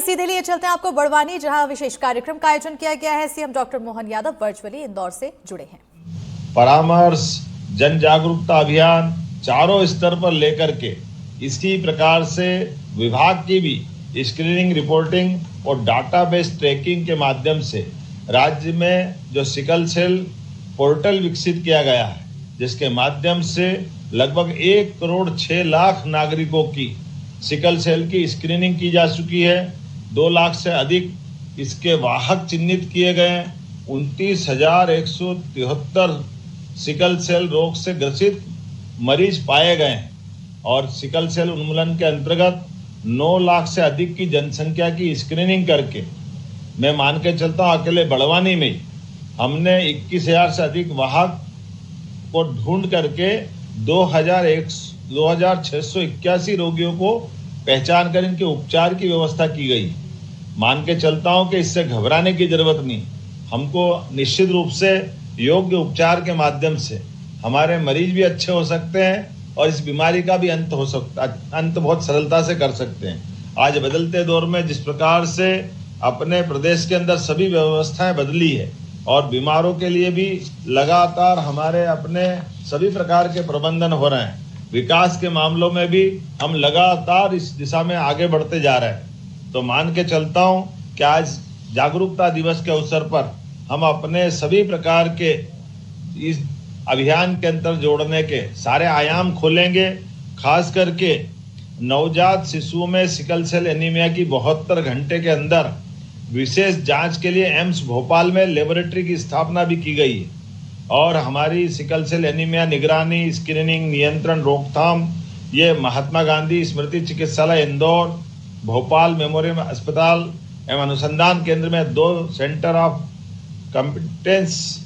सीधे लिए चलते हैं आपको बड़वानी, जहां विशेष कार्यक्रम का आयोजन किया गया है। CM doctor Mohan Yadav virtually Indore से जुड़े हैं। परामर्श, जन जागरूकता अभियान चारों स्तर पर लेकर के इसी प्रकार से विभाग की भी स्क्रीनिंग, रिपोर्टिंग और डाटाबेस ट्रैकिंग के माध्यम से राज्य में जो सिकल सेल पोर्टल विकसित किया गया है, जिसके माध्यम से लगभग 1,06,00,000 नागरिकों की सिकल सेल की स्क्रीनिंग की जा चुकी है। 2 लाख से अधिक इसके वाहक चिन्हित किए गए। 29,173 सिकल सेल रोग से ग्रसित मरीज पाए गए हैं और सिकल सेल उन्मूलन के अंतर्गत 9 लाख से अधिक की जनसंख्या की स्क्रीनिंग करके मैं मान के चलता हूँ अकेले बड़वानी में हमने 21,000 से अधिक वाहक को ढूंढ करके 2,681 रोगियों को पहचान कर इनके उपचार की व्यवस्था की गई। मान के चलता हूं कि इससे घबराने की जरूरत नहीं। हमको निश्चित रूप से योग्य उपचार के माध्यम से हमारे मरीज भी अच्छे हो सकते हैं और इस बीमारी का भी अंत बहुत सरलता से कर सकते हैं। आज बदलते दौर में जिस प्रकार से अपने प्रदेश के अंदर सभी व्यवस्थाएं बदली है और बीमारों के लिए भी लगातार हमारे अपने सभी प्रकार के प्रबंधन हो रहे हैं। विकास के मामलों में भी हम लगातार इस दिशा में आगे बढ़ते जा रहे हैं। तो मान के चलता हूं कि आज जागरूकता दिवस के अवसर पर हम अपने सभी प्रकार के इस अभियान के अंतर जोड़ने के सारे आयाम खोलेंगे। खास करके नवजात शिशुओं में सिकल सेल एनीमिया की 72 घंटे के अंदर विशेष जांच के लिए एम्स भोपाल में लेबोरेटरी की स्थापना भी की गई है और हमारी सिकल सेल एनीमिया निगरानी, स्क्रीनिंग, नियंत्रण, रोकथाम ये महात्मा गांधी स्मृति चिकित्सालय इंदौर, भोपाल मेमोरियल अस्पताल एवं अनुसंधान केंद्र में 2 सेंटर ऑफ कॉम्पिटेंस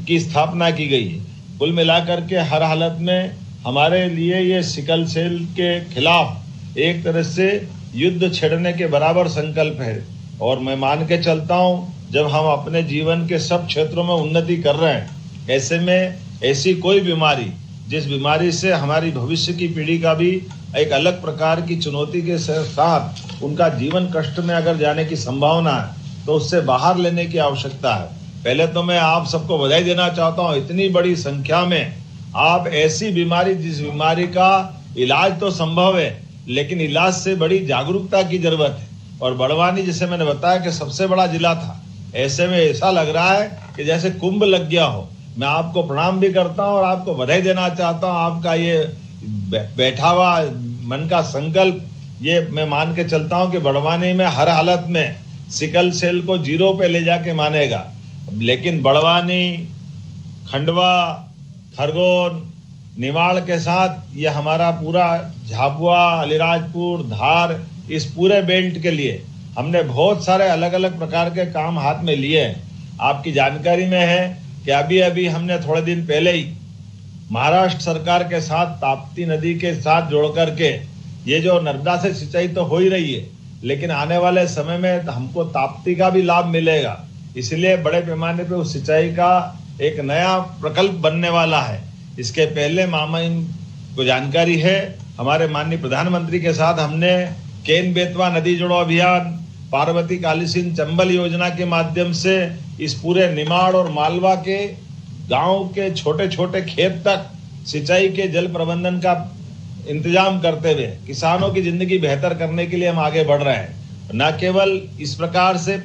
की स्थापना की गई है। कुल मिलाकर के हर हालत में हमारे लिए ये सिकल सेल के खिलाफ एक तरह से युद्ध छेड़ने के बराबर संकल्प है और मैं मान के चलता हूँ जब हम अपने जीवन के सब क्षेत्रों में उन्नति कर रहे हैं, ऐसे में ऐसी कोई बीमारी जिस बीमारी से हमारी भविष्य की पीढ़ी का भी एक अलग प्रकार की चुनौती के साथ उनका जीवन कष्ट में अगर जाने की संभावना है तो उससे बाहर लेने की आवश्यकता है। पहले तो मैं आप सबको बधाई देना चाहता हूँ, इतनी बड़ी संख्या में आप ऐसी बीमारी जिस बीमारी का इलाज तो संभव है लेकिन इलाज से बड़ी जागरूकता की जरूरत है। और बड़वानी जिसे मैंने बताया कि सबसे बड़ा जिला था, ऐसे में ऐसा लग रहा है कि जैसे कुंभ लग गया हो। मैं आपको प्रणाम भी करता हूं और आपको बधाई देना चाहता हूं। आपका ये बैठा हुआ मन का संकल्प, ये मैं मान के चलता हूं कि बड़वानी में हर हालत में सिकल सेल को 0 पे ले जाके मानेगा। लेकिन बड़वानी, खंडवा, खरगोन, निवाड़ के साथ ये हमारा पूरा झाबुआ, अलीराजपुर, धार, इस पूरे बेल्ट के लिए हमने बहुत सारे अलग अलग प्रकार के काम हाथ में लिए हैं। आपकी जानकारी में है कि अभी हमने थोड़े दिन पहले ही महाराष्ट्र सरकार के साथ ताप्ती नदी के साथ जोड़ करके ये जो नर्मदा से सिंचाई तो हो ही रही है लेकिन आने वाले समय में हमको ताप्ती का भी लाभ मिलेगा। इसलिए बड़े पैमाने पे उस सिंचाई का एक नया प्रकल्प बनने वाला है। इसके पहले मामाइन को जानकारी है, हमारे माननीय प्रधानमंत्री के साथ हमने केन बेतवा नदी जोड़ो अभियान, पार्वती कालीसिंध चंबल योजना के माध्यम से इस पूरे निमाड़ और मालवा के गांव के छोटे छोटे खेत तक सिंचाई के जल प्रबंधन का इंतजाम करते हुए किसानों की जिंदगी बेहतर करने के लिए हम आगे बढ़ रहे हैं। न केवल इस प्रकार से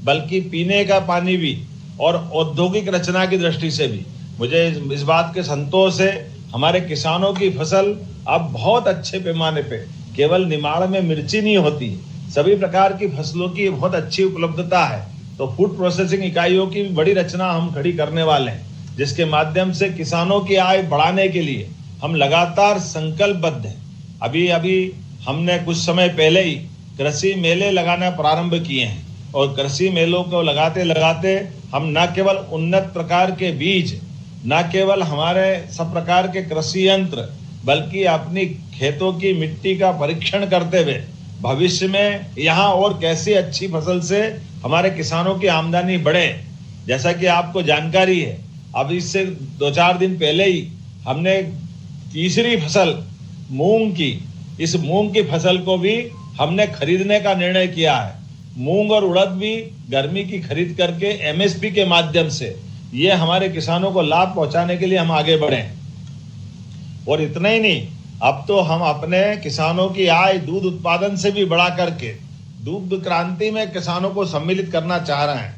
बल्कि पीने का पानी भी और औद्योगिक रचना की दृष्टि से भी मुझे इस बात के संतोष है। हमारे किसानों की फसल अब बहुत अच्छे पैमाने पे, केवल निमाड़ में मिर्ची नहीं होती, सभी प्रकार की फसलों की बहुत अच्छी उपलब्धता है। तो फूड प्रोसेसिंग इकाइयों की बड़ी रचना हम खड़ी करने वाले हैं, जिसके माध्यम से किसानों की आय बढ़ाने के लिए हम लगातार संकल्पबद्ध हैं। अभी हमने कुछ समय पहले ही कृषि मेले लगाना प्रारंभ किए हैं और कृषि मेलों को लगाते लगाते हम न केवल उन्नत प्रकार के बीज, न केवल हमारे सब प्रकार के कृषि यंत्र, बल्कि अपनी खेतों की मिट्टी का परीक्षण करते हुए भविष्य में यहाँ और कैसी अच्छी फसल से हमारे किसानों की आमदनी बढ़े। जैसा कि आपको जानकारी है, अब इससे 2-4 दिन पहले ही हमने तीसरी फसल मूंग की, इस मूंग की फसल को भी हमने खरीदने का निर्णय किया है। मूंग और उड़द भी गर्मी की खरीद करके एमएसपी के माध्यम से ये हमारे किसानों को लाभ पहुंचाने के लिए हम आगे बढ़े। और इतना ही नहीं, अब तो हम अपने किसानों की आय दूध उत्पादन से भी बढ़ा करके दुग्ध क्रांति में किसानों को सम्मिलित करना चाह रहे हैं।